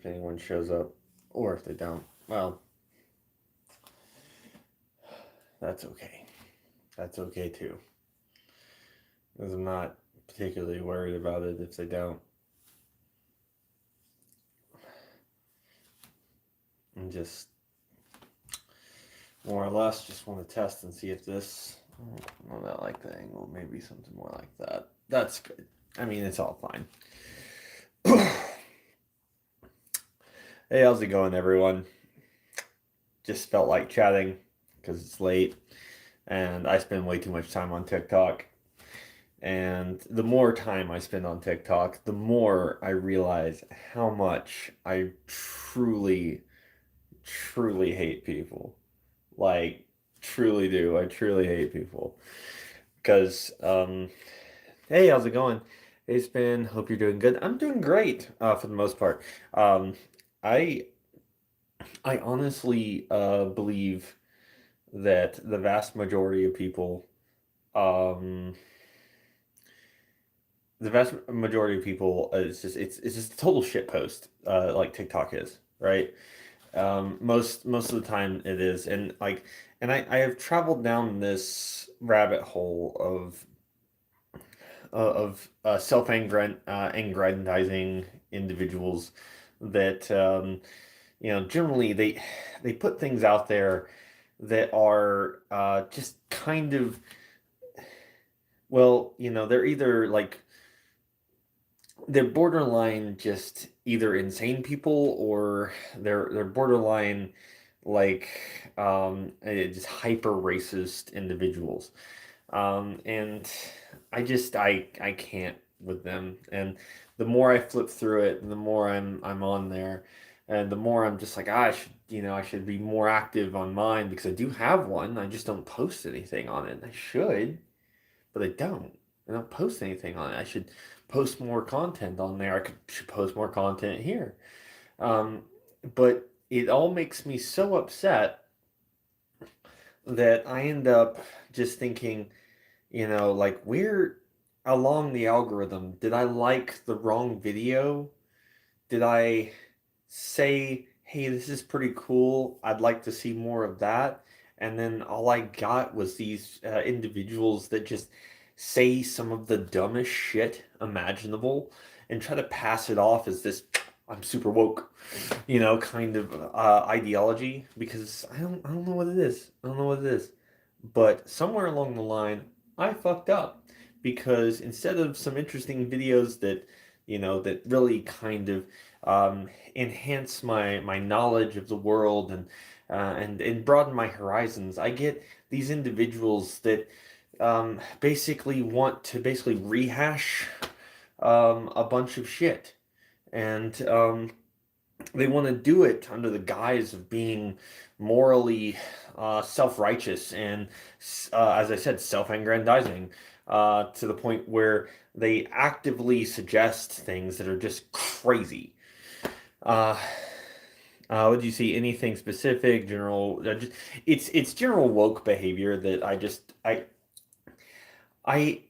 if anyone shows up, or if they don't, well, that's okay. That's okay too. Because I'm not particularly worried about it if they don't. I'm just more or less just want to test and see if this. I don't like the angle. Maybe something more like that. That's good. I mean, it's all fine. Hey, how's it going, everyone? Just felt like chatting because it's late and I spend way too much time on TikTok. And the more time I spend on TikTok, the more I realize how much I truly, truly hate people. Like, truly do. I truly hate people. Because, hey, how's it going? Hey, Spyn. Hope you're doing good. I'm doing great, for the most part. Um, I I honestly believe that the vast majority of people, um, it's just a total shit post, like TikTok is, right? Most of the time it is, and I have traveled down this rabbit hole of self-aggrandizing individuals that generally they put things out there that are just kind of, well, they're either like they're borderline just either insane people, or they're borderline like just hyper racist individuals. And I can't with them. And the more I flip through it, the more I'm on there, and the more I'm just like, I should be more active on mine because I do have one. I just don't post anything on it. I should, but I don't. I don't post anything on it. I should post more content on there. Should post more content here. Um, but it all makes me so upset that I end up just thinking, like, where along the algorithm did I like the wrong video? Did I say, hey, this is pretty cool. I'd like to see more of that. And then all I got was these individuals that just say some of the dumbest shit imaginable and try to pass it off as this I'm super woke, kind of ideology, because I don't know what it is. I don't know what it is. But somewhere along the line, I fucked up because instead of some interesting videos that really kind of enhance my knowledge of the world and broaden my horizons, I get these individuals that basically want to basically rehash a bunch of shit, and they want to do it under the guise of being morally self-righteous and, as I said, self-aggrandizing, to the point where they actively suggest things that are just crazy. Uh, would you see anything specific, general? It's general woke behavior that I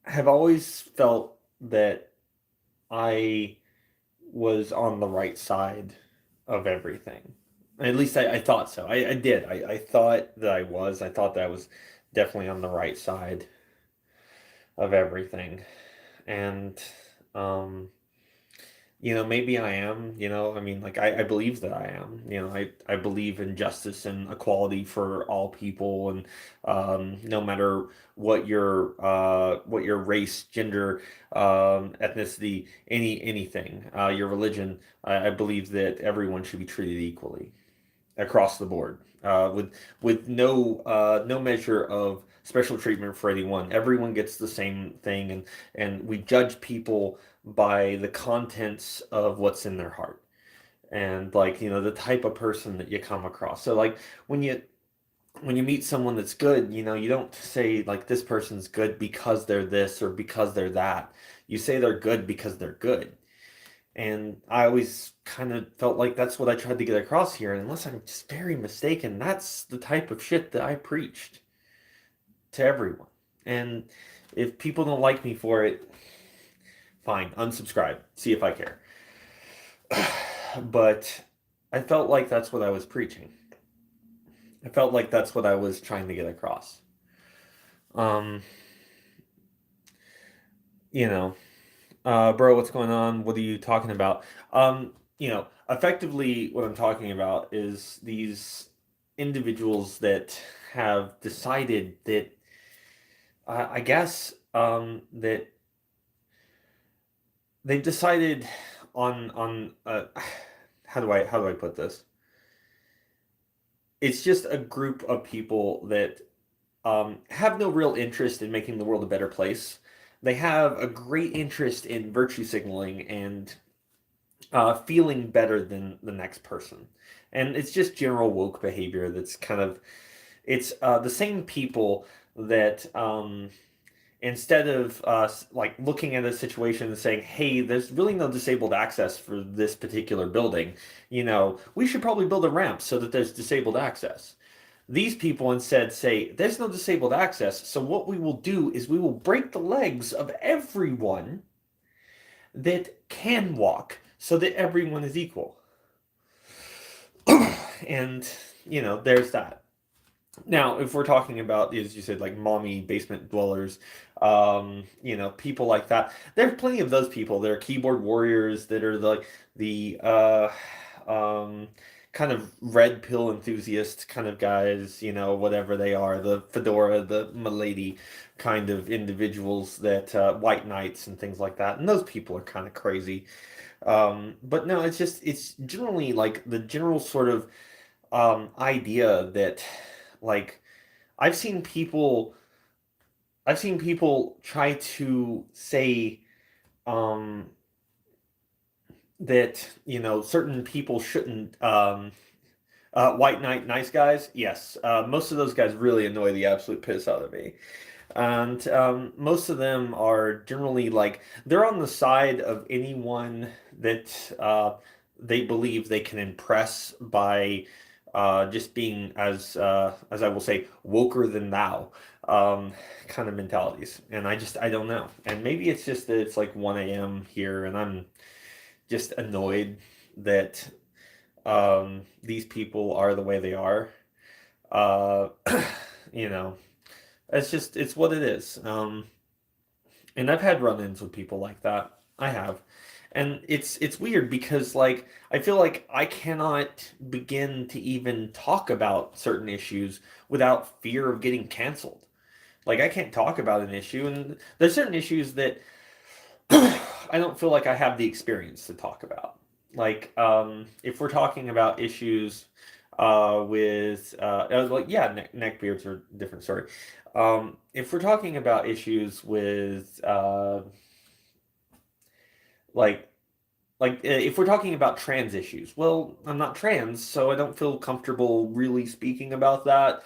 have always felt that I was on the right side of everything. At least I thought so. I did. I thought that I was. I thought that I was definitely on the right side of everything. And um, maybe I am, I mean, like, I believe that I am, I believe in justice and equality for all people, and no matter what your race, gender, ethnicity, anything, your religion, I believe that everyone should be treated equally across the board, with no measure of special treatment for anyone. Everyone gets the same thing, and we judge people by the contents of what's in their heart, and, like, the type of person that you come across. So, like, when you meet someone that's good, you don't say, like, this person's good because they're this or because they're that. You say they're good because they're good. And I always kind of felt like that's what I tried to get across here. And unless I'm just very mistaken, that's the type of shit that I preached to everyone. And if people don't like me for it, fine, unsubscribe. See if I care. but I felt like that's what I was preaching. I felt like that's what I was trying to get across. Um, you know, bro, what's going on? What are you talking about? Effectively, what I'm talking about is these individuals that have decided that, I guess, that they've decided on how do I put this? It's just a group of people that have no real interest in making the world a better place. They have a great interest in virtue signaling and feeling better than the next person. And it's just general woke behavior that's kind of, it's the same people that instead of like looking at a situation and saying, hey, there's really no disabled access for this particular building, we should probably build a ramp so that there's disabled access. These people instead say, there's no disabled access, so what we will do is we will break the legs of everyone that can walk so that everyone is equal. And, there's that. Now, if we're talking about, as you said, like mommy basement dwellers, people like that, there's plenty of those people. There are keyboard warriors that are like the um, kind of red pill enthusiast kind of guys, whatever they are, the fedora, the milady kind of individuals that white knights and things like that. And those people are kind of crazy. But no, it's generally like the general sort of idea that like I've seen people I've seen people try to say um that certain people shouldn't white knight nice guys. Yes, most of those guys really annoy the absolute piss out of me. And most of them are generally like they're on the side of anyone that they believe they can impress by just being as I will say woker than thou kind of mentalities. And I don't know. And maybe it's just that it's like 1 a.m. here and I'm just annoyed that these people are the way they are. Uh, you know. It's what it is. And I've had run-ins with people like that. I have. And it's weird because like I feel like I cannot begin to even talk about certain issues without fear of getting canceled. Like I can't talk about an issue and there's certain issues that I don't feel like I have the experience to talk about. Like, if we're talking about issues with like yeah, neck beards are a different story. If we're talking about issues with like if we're talking about trans issues, well, I'm not trans, so I don't feel comfortable really speaking about that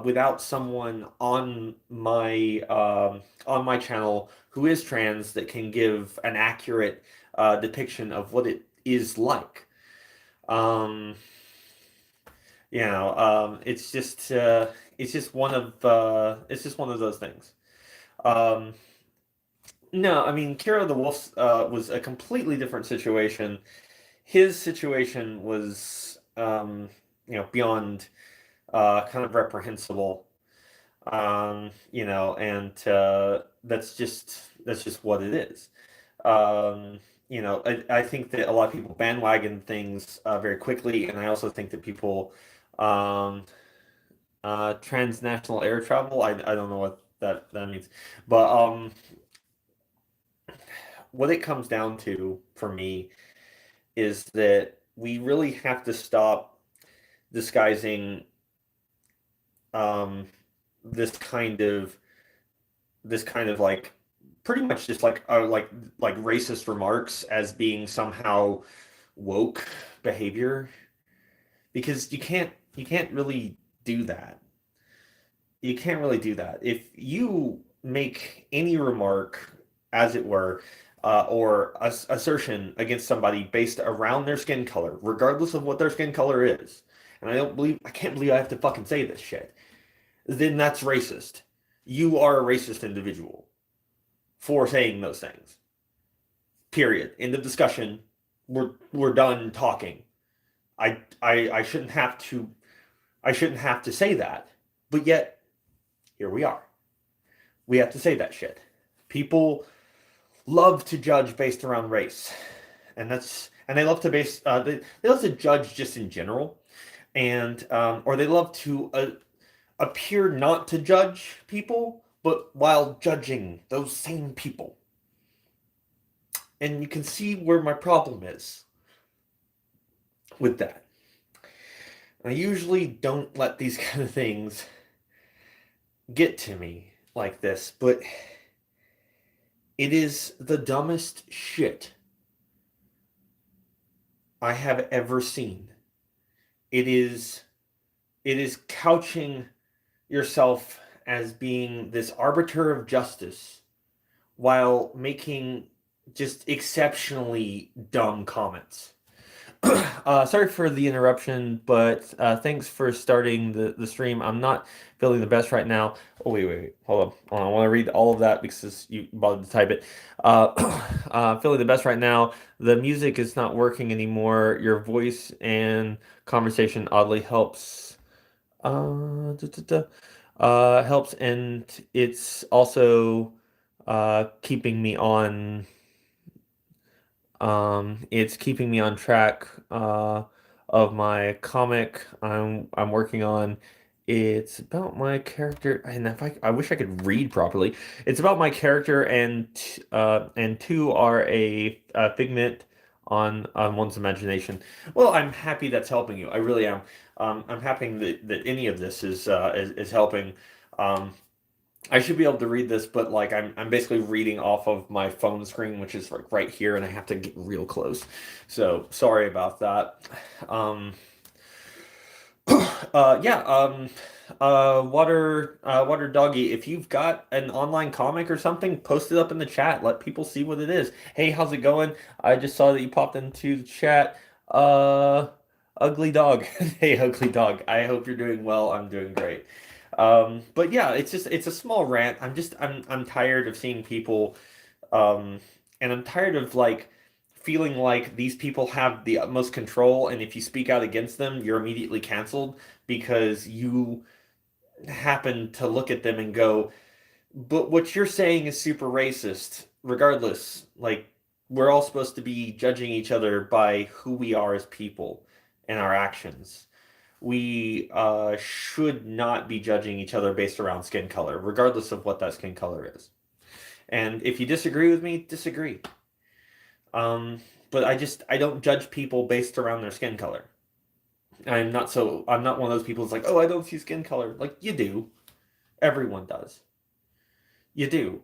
without someone on my channel who is trans that can give an accurate depiction of what it is like. Um, it's just one of those things. Um, no, I mean Kira the Wolf was a completely different situation. His situation was beyond kind of reprehensible. And that's just what it is. I think that a lot of people bandwagon things very quickly, and I also think that people um, transnational air travel. I don't know what that means, but what it comes down to for me is that we really have to stop disguising um, this kind of like pretty much just like racist remarks as being somehow woke behavior because you can't really do that. You can't really do that. If you make any remark, as it were, or assertion against somebody based around their skin color, regardless of what their skin color is, and I can't believe I have to fucking say this shit, then that's racist. You are a racist individual for saying those things. Period. End of discussion. we're done talking. I shouldn't have to say that. But yet here we are. We have to say that shit. People love to judge based around race. And they love to they love to judge just in general, and or they love to appear not to judge people, but while judging those same people. And you can see where my problem is with that. I usually don't let these kind of things get to me like this, but it is the dumbest shit I have ever seen. It is couching yourself as being this arbiter of justice while making just exceptionally dumb comments. Sorry for the interruption, but thanks for starting the stream. I'm not feeling the best right now. Oh, wait. Hold on. I want to read all of that because you bothered to type it. Feeling the best right now. The music is not working anymore. Your voice and conversation oddly helps. Helps, and it's also keeping me on. It's keeping me on track of my comic I'm working on. It's about my character, and if I wish I could read properly. It's about my character, and two are a figment on one's imagination. Well, I'm happy that's helping you. I really am. I'm happy that any of this is helping. Um, I should be able to read this, but like I'm basically reading off of my phone screen, which is like right here, and I have to get real close. So sorry about that. Um, yeah. Water Doggy. If you've got an online comic or something, post it up in the chat. Let people see what it is. Hey, how's it going? I just saw that you popped into the chat. Uh, Ugly Dog. Hey, Ugly Dog. I hope you're doing well. I'm doing great. But yeah, it's a small rant. I'm tired of seeing people, um, and I'm tired of like feeling like these people have the utmost control, and if you speak out against them, you're immediately canceled because you happen to look at them and go, but what you're saying is super racist. Regardless, like we're all supposed to be judging each other by who we are as people and our actions. We should not be judging each other based around skin color, regardless of what that skin color is. And if you disagree with me, disagree. Um, but I don't judge people based around their skin color. I'm not one of those people who's like, oh, I don't see skin color. Like you do. Everyone does. You do.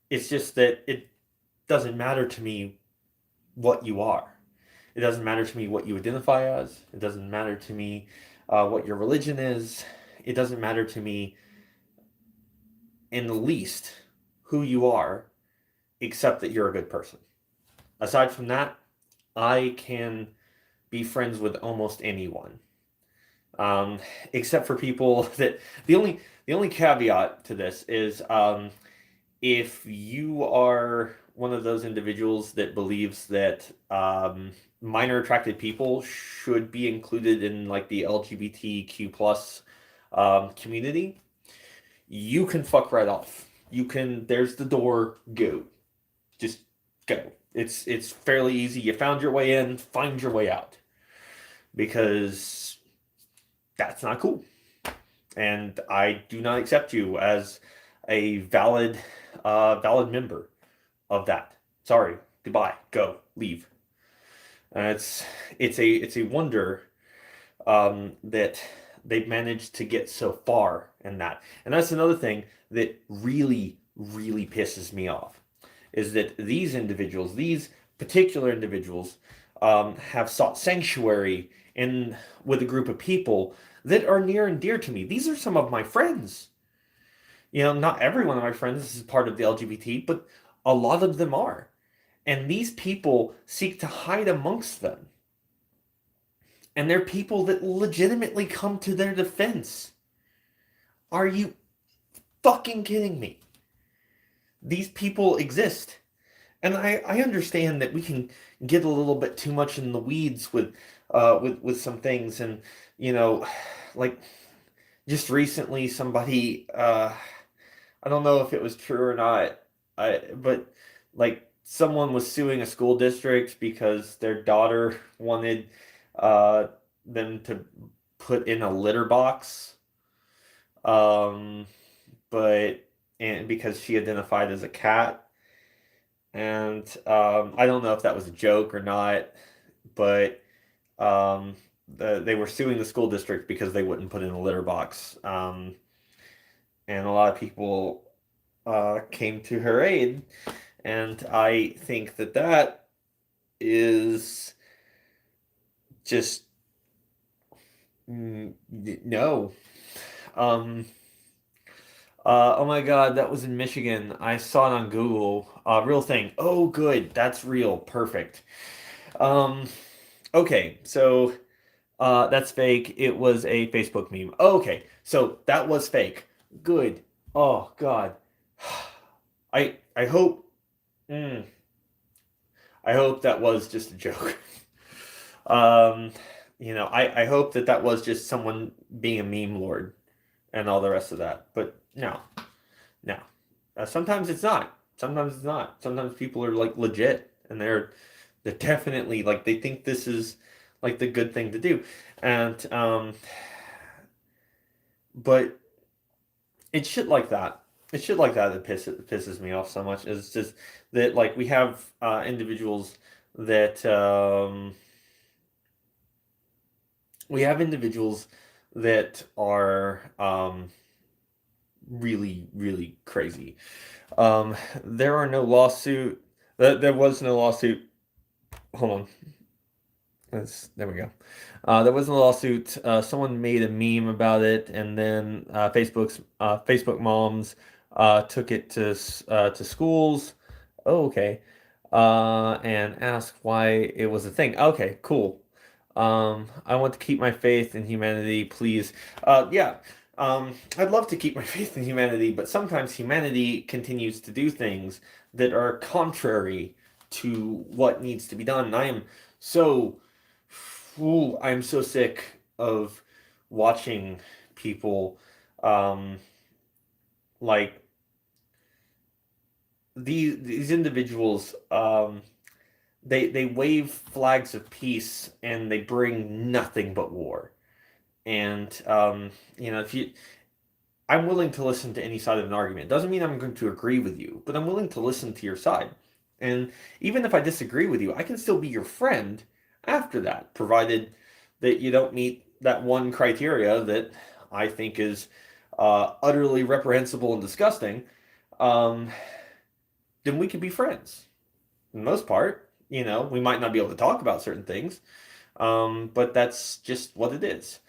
It's just that it doesn't matter to me what you are. It doesn't matter to me what you identify as. It doesn't matter to me what your religion is. It doesn't matter to me in the least who you are, except that you're a good person. Aside from that, I can be friends with almost anyone, except for people that the only caveat to this is if you are one of those individuals that believes that minor attracted people should be included in like the LGBTQ plus community, you can fuck right off. You can. There's the door. Go. Just go. It's fairly easy. You found your way in. Find your way out because that's not cool. And I do not accept you as a valid member of that. Sorry. Goodbye. Go. Leave. It's a wonder that they've managed to get so far in that. And that's another thing that really pisses me off is that these particular individuals, have sought sanctuary in with a group of people that are near and dear to me. These are some of my friends. You know, not every one of my friends is part of the LGBT, but a lot of them are. And these people seek to hide amongst them. And they're people that legitimately come to their defense. Are you fucking kidding me? These people exist. And I understand that we can get a little bit too much in the weeds with some things, and you know, like just recently somebody I don't know if it was true or not, but like someone was suing a school district because their daughter wanted uh them to put in a litter box, um but and because she identified as a cat. And I don't know if that was a joke or not, but they were suing the school district because they wouldn't put in a litter box. And a lot of people came to her aid. And I think that that is just no. Um, oh my God, that was in Michigan. I saw it on Google. Real thing. Oh, good. That's real. Perfect. Um, okay, so that's fake. It was a Facebook meme. Okay, so that was fake. Good. Oh God. I hope. Mm, I hope that was just a joke. Um, I hope that that was just someone being a meme lord and all the rest of that. But no, no. Sometimes it's not. Sometimes it's not. Sometimes people are like legit and they're definitely like they think this is like the good thing to do. And but it's shit like that. It's shit like that that pisses me off so much. It's just that like we have individuals that we have individuals that are really really crazy. There are no lawsuit. There was no lawsuit. Hold on. There we go. There was a lawsuit. Someone made a meme about it, and then Facebook moms took it to schools. Oh, okay. And asked why it was a thing. Okay, cool. I want to keep my faith in humanity, please. Yeah. I'd love to keep my faith in humanity, but sometimes humanity continues to do things that are contrary to what needs to be done. And I am so I'm so sick of watching people um, like these individuals. They wave flags of peace and they bring nothing but war. And if you I'm willing to listen to any side of an argument. Doesn't mean I'm going to agree with you, but I'm willing to listen to your side. And even if I disagree with you, I can still be your friend after that, provided that you don't meet that one criteria that I think is utterly reprehensible and disgusting. Um, then we can be friends. For the most part, we might not be able to talk about certain things, but that's just what it is.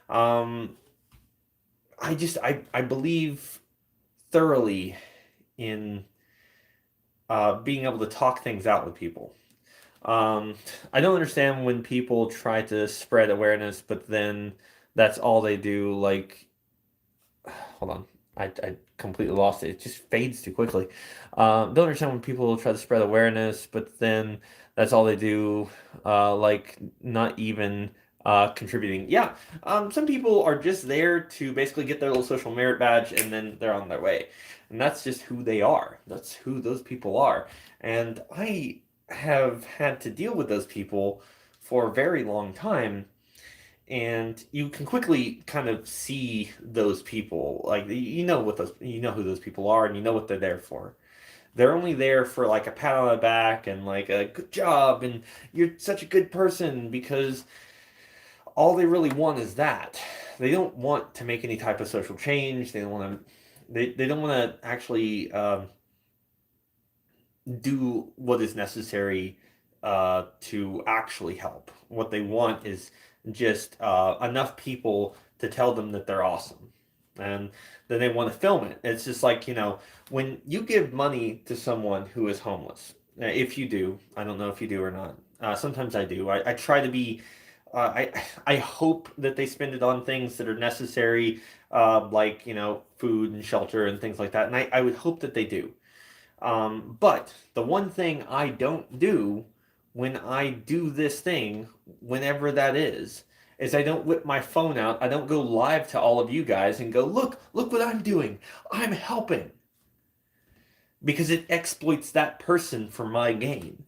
Um, I believe thoroughly in being able to talk things out with people. Um, I don't understand when people try to spread awareness, but then that's all they do. Like, hold on, I completely lost it. It just fades too quickly. Don't understand when people try to spread awareness, but then that's all they do. Like, not even contributing. Yeah, some people are just there to basically get their little social merit badge, and then they're on their way. And that's just who they are. That's who those people are. And I have had to deal with those people for a very long time, and you can quickly kind of see those people. Like you know who those people are, and you know what they're there for. They're only there for like a pat on the back and like a good job and you're such a good person, because all they really want is that. They don't want to make any type of social change. They don't want to. They don't want to actually do what is necessary to actually help. What they want is just enough people to tell them that they're awesome. And then they want to film it. It's just like, when you give money to someone who is homeless, if you do, I don't know if you do or not. Sometimes I do. I try to be, I hope that they spend it on things that are necessary, like, food and shelter and things like that. And I would hope that they do. But the one thing I don't do when I do this thing, whenever that is I don't whip my phone out. I don't go live to all of you guys and go, look what I'm doing. I'm helping. Because it exploits that person for my gain.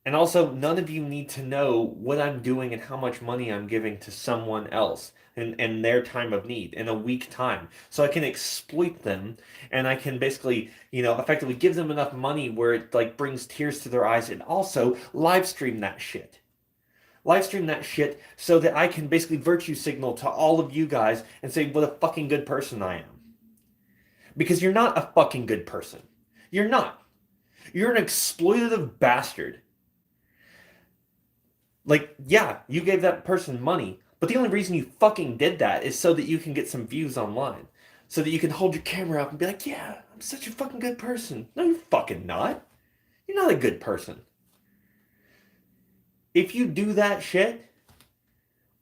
And also, none of you need to know what I'm doing and how much money I'm giving to someone else in their time of need, in a weak time. So I can exploit them and I can basically, effectively give them enough money where it like brings tears to their eyes and also live stream that shit. Live stream that shit so that I can basically virtue signal to all of you guys and say what a fucking good person I am. Because you're not a fucking good person. You're not. You're an exploitative bastard. Like, yeah, you gave that person money, but the only reason you fucking did that is so that you can get some views online. So that you can hold your camera up and be like, yeah, I'm such a fucking good person. No, you're fucking not. You're not a good person. If you do that shit,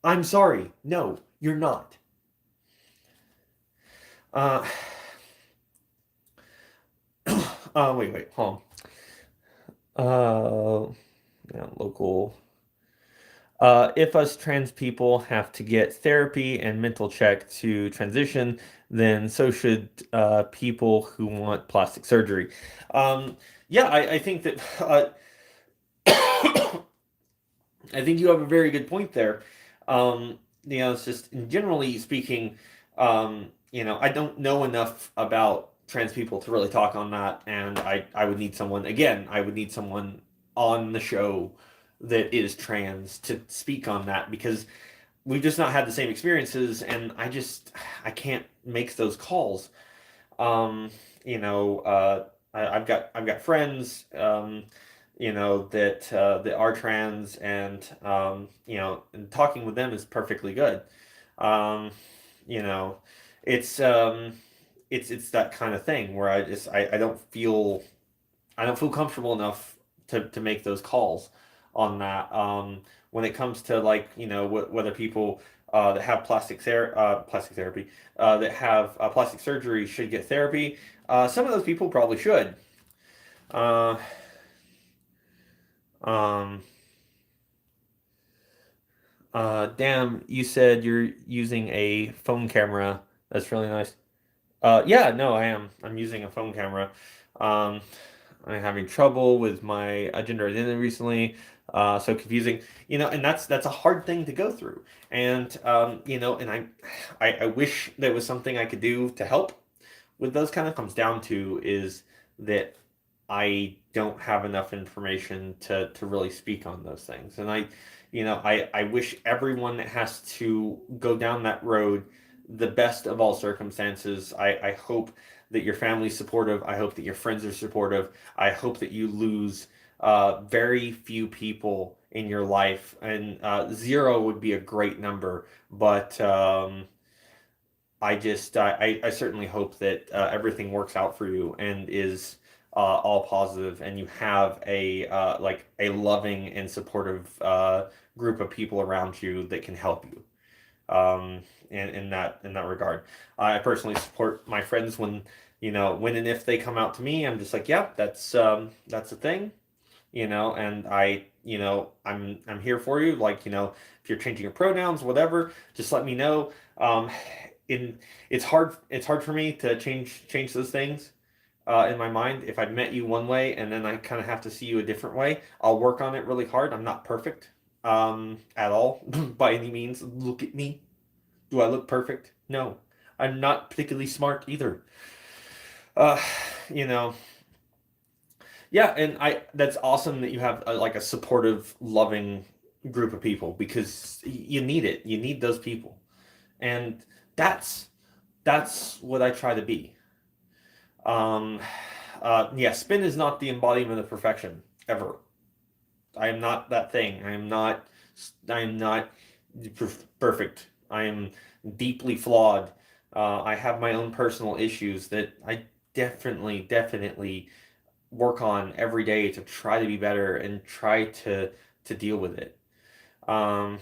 I'm sorry. No, you're not. Uh, wait, hold on. Yeah, local. If us trans people have to get therapy and mental check to transition, then so should people who want plastic surgery. Yeah, I think that I think you have a very good point there. It's just generally speaking, I don't know enough about trans people to really talk on that, and I would need someone again. I would need someone on the show that is trans to speak on that because we've just not had the same experiences, and I can't make those calls. Um, I've got friends, that are trans, and talking with them is perfectly good. Um, you know, it's it's that kind of thing where I don't feel comfortable enough to make those calls on that. When it comes to like whether people that have plastic therapy that have plastic surgery should get therapy. Some of those people probably should. Uh, um, damn, you said you're using a phone camera. That's really nice. Yeah, no, I am. I'm using a phone camera. Um, I'm having trouble with my gender identity recently. So confusing, and that's a hard thing to go through. And and I wish there was something I could do to help with those kind of comes down to is that I don't have enough information to really speak on those things. And I wish everyone that has to go down that road the best of all circumstances. I hope that your family's supportive. I hope that your friends are supportive. I hope that you lose very few people in your life, and zero would be a great number. But I certainly hope that everything works out for you and is all positive, and you have a loving and supportive group of people around you that can help you. In that regard, I personally support my friends when and if they come out to me. I'm just like, yeah, that's a thing, and I'm here for you. Like, if you're changing your pronouns, whatever, just let me know. In it's hard for me to change those things in my mind. If I've met you one way and then I kind of have to see you a different way, I'll work on it really hard. I'm not perfect at all by any means. Look at me. Do I look perfect? No. I'm not particularly smart either. Uh, you know, yeah, and that's awesome that you have like a supportive, loving group of people because you need it. You need those people. And that's that's what I try to be. Um, yeah, Spin is not the embodiment of perfection ever. I am not that thing. I am not perfect. I am deeply flawed. I have my own personal issues that I definitely work on every day to try to be better and try to deal with it. Um,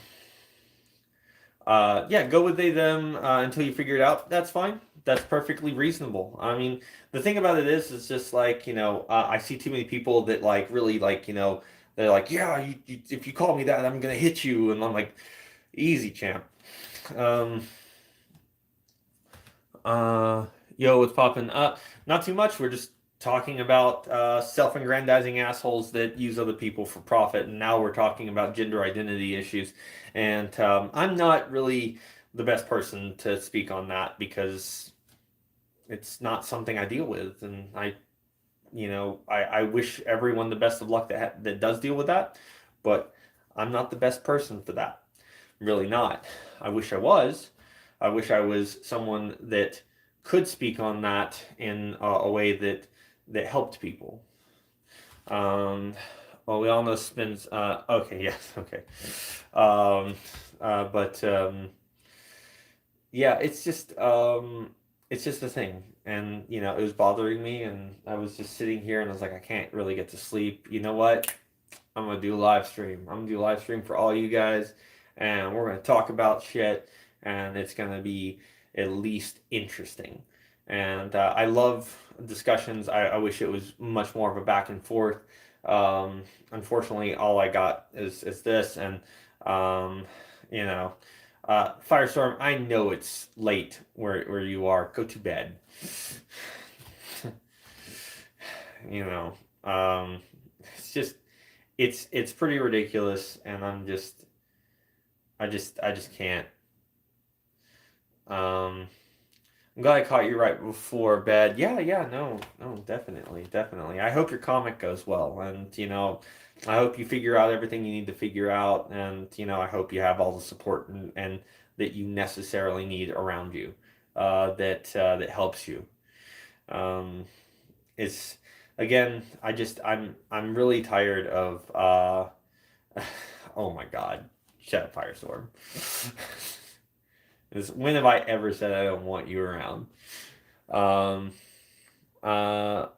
Yeah, go with they them until you figure it out. That's fine. That's perfectly reasonable. I mean, the thing about it is, it's just like, I see too many people that like really like, they're like, yeah, if you call me that, I'm gonna hit you, and I'm like, easy, champ. Um, uh, Yo, what's popping? Not too much. We're just talking about self-aggrandizing assholes that use other people for profit, and now we're talking about gender identity issues. And I'm not really the best person to speak on that because it's not something I deal with, and I wish everyone the best of luck that does deal with that, but I'm not the best person for that. Really not. I wish I was. I wish I was someone that could speak on that in a way that helped people. Um, well, we all know Spins. Okay, yes, okay. Um, but Yeah, it's just a thing, and it was bothering me, and I was just sitting here, and I was like, I can't really get to sleep. You know what? I'm gonna do a live stream. I'm gonna do a live stream for all you guys, and we're gonna talk about shit, and it's gonna be at least interesting. And I love discussions. I wish it was much more of a back and forth. Unfortunately, all I got is this, and um, you know, Firestorm. I know it's late where you are. Go to bed. you know, it's just it's pretty ridiculous, and I just can't. Um, I'm glad I caught you right before bed. Yeah, yeah, no, no, definitely, definitely. I hope your comic goes well, and I hope you figure out everything you need to figure out, and I hope you have all the support and that you necessarily need around you, that helps you. Um, it's Again, I'm really tired of oh my God, shut up, Firestorm. When have I ever said I don't want you around? Um, uh,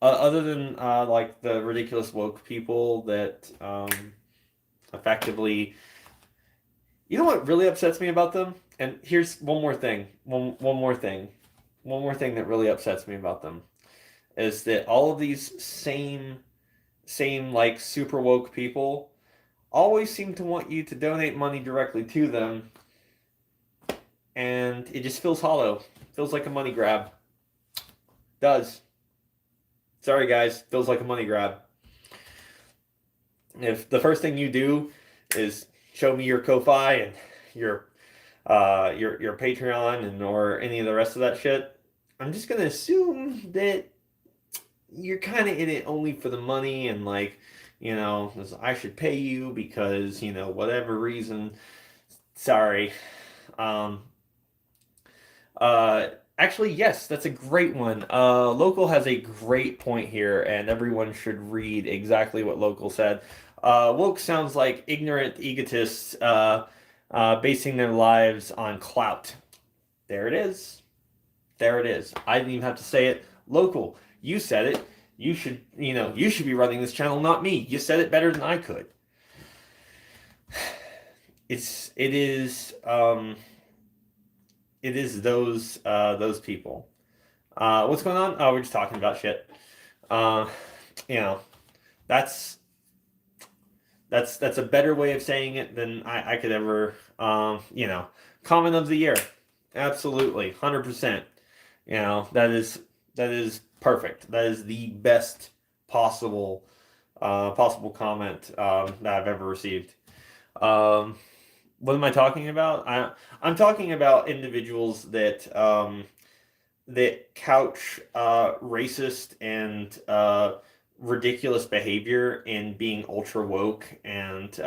Other than like the ridiculous woke people that effectively, you know what really upsets me about them? And here's one more thing, one more thing that really upsets me about them is that all of these same like super woke people always seem to want you to donate money directly to them, and it just feels hollow. Feels like a money grab. Does. Sorry guys, feels like a money grab. If the first thing you do is show me your Ko-Fi and your your Patreon and or any of the rest of that shit, I'm just gonna assume that you're kind of in it only for the money, and like, I should pay you because whatever reason. Sorry. Um, Actually, yes, that's a great one. Local has a great point here, and everyone should read exactly what Local said. Woke sounds like ignorant egotists basing their lives on clout. There it is. There it is. I didn't even have to say it. Local, you said it. You should be running this channel, not me. You said it better than I could. It is it is those people. What's going on? Oh, we're just talking about shit. Uh, you know, that's that's a better way of saying it than I could ever. Comment of the year, absolutely, 100%. That is perfect. That is the best possible possible comment that I've ever received. Um, what am I talking about? I'm talking about individuals that couch racist and ridiculous behavior in being ultra woke, and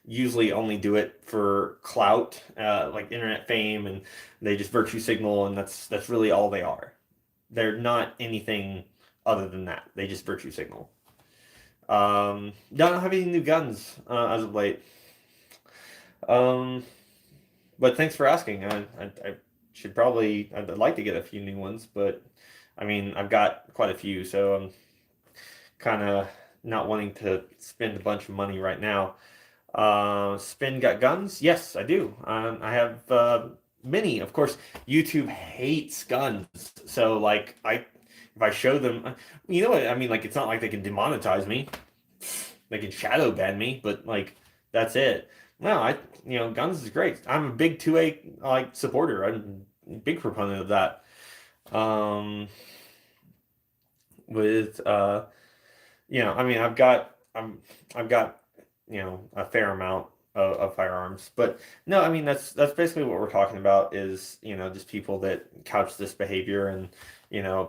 usually only do it for clout, like internet fame, and they just virtue signal, and that's really all they are. They're not anything other than that. They just virtue signal. Don't have any new guns as of late. Um, but thanks for asking. I should probably, I'd like to get a few new ones, but I mean, I've got quite a few, so I'm kind of not wanting to spend a bunch of money right now. Spin got guns? Yes, I do. I have many. Of course, YouTube hates guns, so like if I show them, you know what I mean? Like it's not like they can demonetize me. They can shadow ban me, but like that's it. No, guns is great. I'm a big 2A like supporter. I'm a big proponent of that. Um, with I mean, I've got a fair amount of firearms, but no, I mean that's basically what we're talking about is just people that couch this behavior and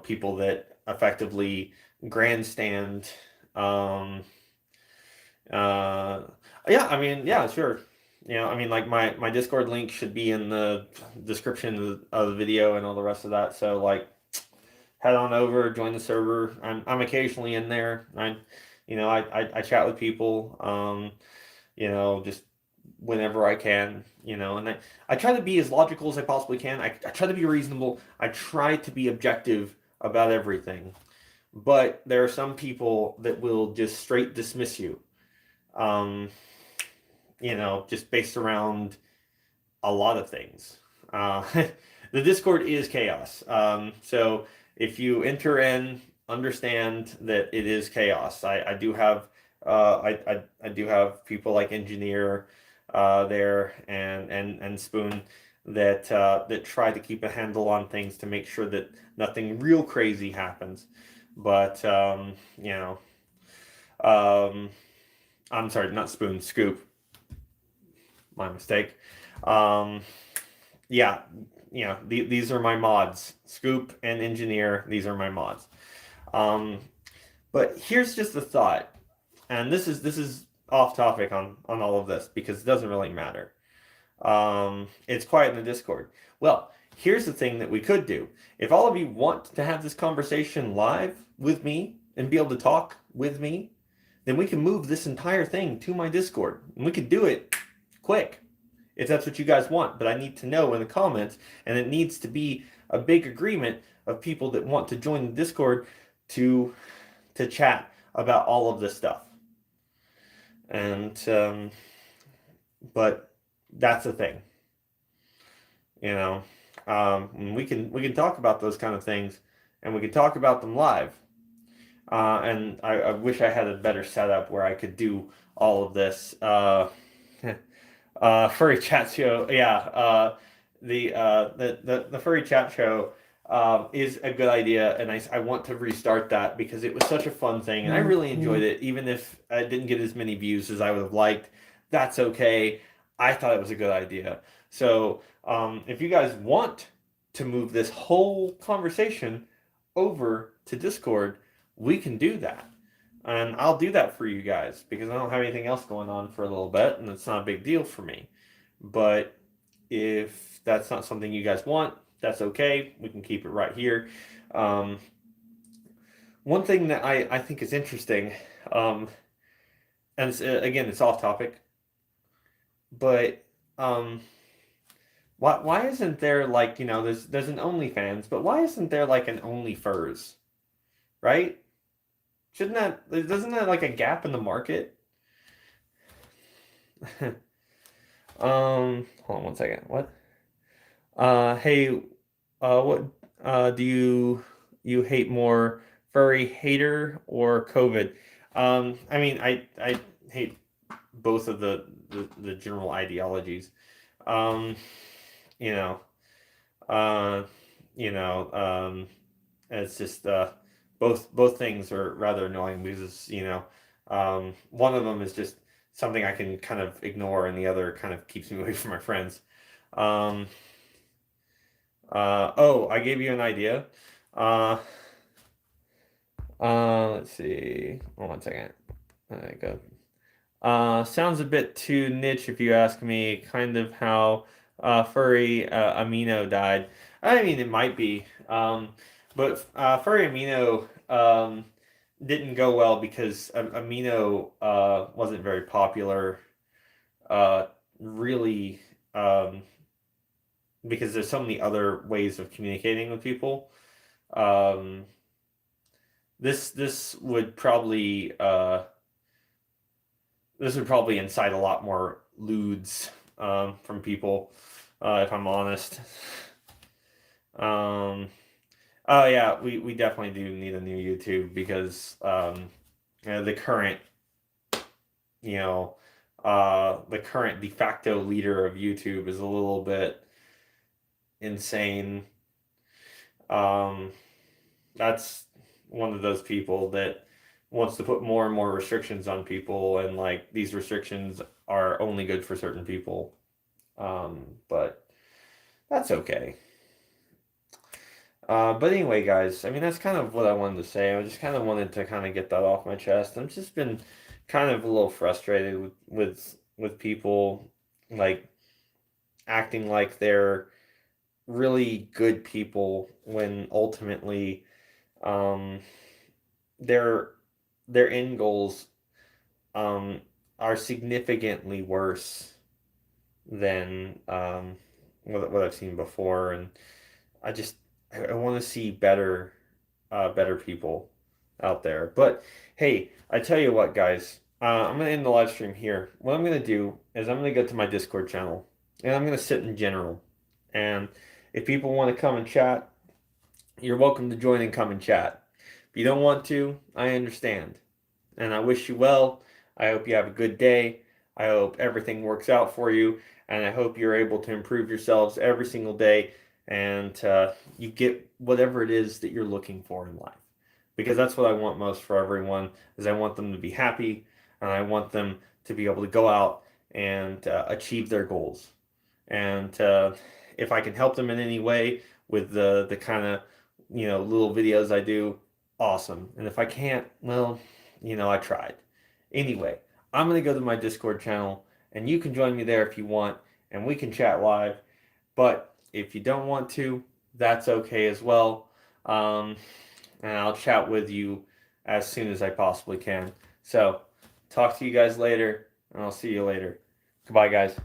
people that effectively grandstand. Um, uh, yeah, I mean, yeah, sure. I mean, like my Discord link should be in the description of the video and all the rest of that. So like head on over, join the server. I'm occasionally in there. I chat with people, just whenever I can, and I try to be as logical as I possibly can. I try to be reasonable. I try to be objective about everything. But there are some people that will just straight dismiss you, um, just based around a lot of things. Uh, the Discord is chaos. So if you enter in, understand that it is chaos. I do have I do have people like Engineer there and Spoon that try to keep a handle on things to make sure that nothing real crazy happens. But um, I'm sorry, not Spoon, Scoop. My mistake. Um, yeah, these are my mods. Scoop and Engineer, these are my mods. Um, but here's just a thought, and this is off topic on all of this because it doesn't really matter. It's quiet in the Discord. Well, here's the thing that we could do. If all of you want to have this conversation live with me and be able to talk with me, then we can move this entire thing to my Discord, and we could do it quick if that's what you guys want. But I need to know in the comments, and it needs to be a big agreement of people that want to join the Discord to chat about all of this stuff. And but that's the thing, you know. We can talk about those kind of things, and we can talk about them live. And I wish I had a better setup where I could do all of this. Furry chat show, yeah. The furry chat show is a good idea, and I want to restart that because it was such a fun thing, and I really enjoyed it, even if I didn't get as many views as I would have liked. That's okay. I thought it was a good idea. So, if you guys want to move this whole conversation over to Discord, we can do that. And I'll do that for you guys because I don't have anything else going on for a little bit, and it's not a big deal for me. But if that's not something you guys want, that's okay. We can keep it right here. Um, One thing that I think is interesting, um, and again, it's off topic, but um, why isn't there like there's an OnlyFans, but why isn't there like an OnlyFurs, right? Shouldn't that doesn't that like a gap in the market? Hold on one second. What? Hey, what do you hate more, furry hater or COVID? I mean, I hate both of the general ideologies. Um, you know, uh, you know, it's just both things are rather annoying because one of them is just something I can kind of ignore, and the other kind of keeps me away from my friends. Um, oh, I gave you an idea. Uh, let's see. Hold on 1 second. There you go. Sounds a bit too niche if you ask me. Kind of how Furry Amino died. I mean, it might be. But Furry Amino didn't go well because Amino wasn't very popular. Really, um, because there's so many other ways of communicating with people. Um, this would probably this would probably incite a lot more lewds from people, if I'm honest. Um, oh yeah, we definitely do need a new YouTube because the current, you know, the current de facto leader of YouTube is a little bit insane. Um, that's one of those people that wants to put more and more restrictions on people, and like these restrictions are only good for certain people. But that's okay. But anyway, guys, I mean that's kind of what I wanted to say. I just kind of wanted to kind of get that off my chest. I've just been kind of a little frustrated with people like acting like they're really good people when ultimately um, their their end goals um, are significantly worse than what I've seen before, and I just I want to see better people out there. But hey, I tell you what, guys, I'm gonna end the live stream here. What I'm gonna do is I'm gonna go to my Discord channel and I'm gonna sit in general, and if people want to come and chat, you're welcome to join and come and chat. If you don't want to, I understand. And I wish you well. I hope you have a good day. I hope everything works out for you. And I hope you're able to improve yourselves every single day and you get whatever it is that you're looking for in life. Because that's what I want most for everyone is I want them to be happy and I want them to be able to go out and achieve their goals. And if I can help them in any way with the kind of little videos I do, awesome. And if I can't, well, I tried. Anyway, I'm gonna go to my Discord channel, and you can join me there if you want, and we can chat live. But if you don't want to, that's okay as well. Um, and I'll chat with you as soon as I possibly can. So, talk to you guys later, and I'll see you later. Goodbye, guys.